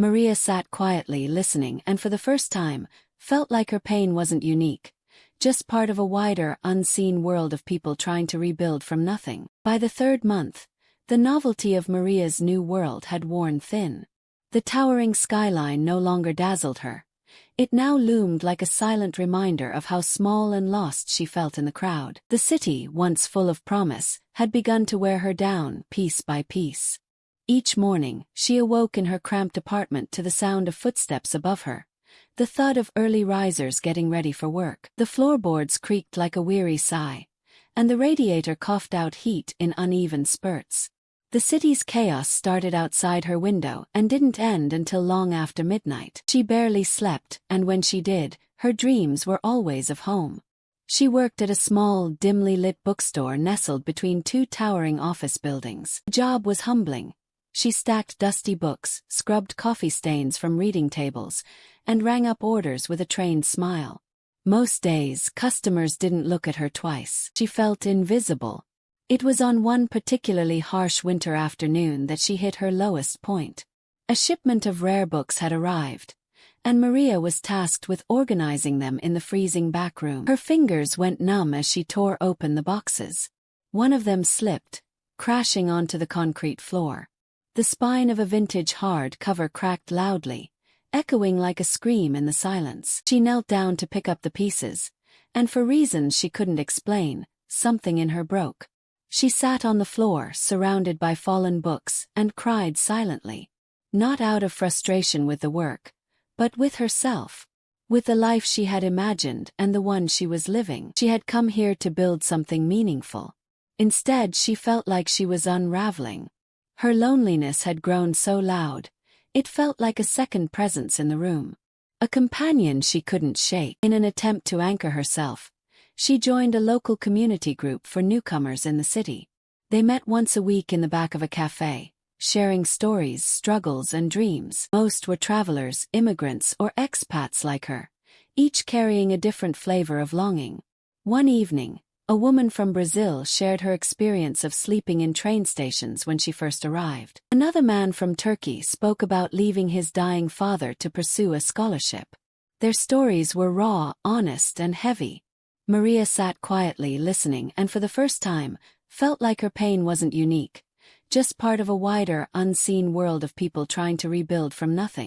Maria sat quietly listening and for the first time, felt like her pain wasn't unique, just part of a wider, unseen world of people trying to rebuild from nothing. By the third month, the novelty of Maria's new world had worn thin. The towering skyline no longer dazzled her. It now loomed like a silent reminder of how small and lost she felt in the crowd. The city, once full of promise, had begun to wear her down, piece by piece. Each morning, she awoke in her cramped apartment to the sound of footsteps above her, the thud of early risers getting ready for work. The floorboards creaked like a weary sigh, and the radiator coughed out heat in uneven spurts. The city's chaos started outside her window and didn't end until long after midnight. She barely slept, and when she did, her dreams were always of home. She worked at a small, dimly lit bookstore nestled between two towering office buildings. The job was humbling. She stacked dusty books, scrubbed coffee stains from reading tables, and rang up orders with a trained smile. Most days, customers didn't look at her twice. She felt invisible. It was on one particularly harsh winter afternoon that she hit her lowest point. A shipment of rare books had arrived, and Maria was tasked with organizing them in the freezing back room. Her fingers went numb as she tore open the boxes. One of them slipped, crashing onto the concrete floor. The spine of a vintage hardcover cracked loudly, echoing like a scream in the silence. She knelt down to pick up the pieces, and for reasons she couldn't explain, something in her broke. She sat on the floor, surrounded by fallen books, and cried silently. Not out of frustration with the work, but with herself. With the life she had imagined and the one she was living. She had come here to build something meaningful. Instead, she felt like she was unraveling. Her loneliness had grown so loud, it felt like a second presence in the room. A companion she couldn't shake. In an attempt to anchor herself, she joined a local community group for newcomers in the city. They met once a week in the back of a cafe, sharing stories, struggles, and dreams. Most were travelers, immigrants, or expats like her, each carrying a different flavor of longing. One evening, a woman from Brazil shared her experience of sleeping in train stations when she first arrived. Another man from Turkey spoke about leaving his dying father to pursue a scholarship. Their stories were raw, honest, and heavy. Maria sat quietly listening and for the first time, felt like her pain wasn't unique, just part of a wider, unseen world of people trying to rebuild from nothing.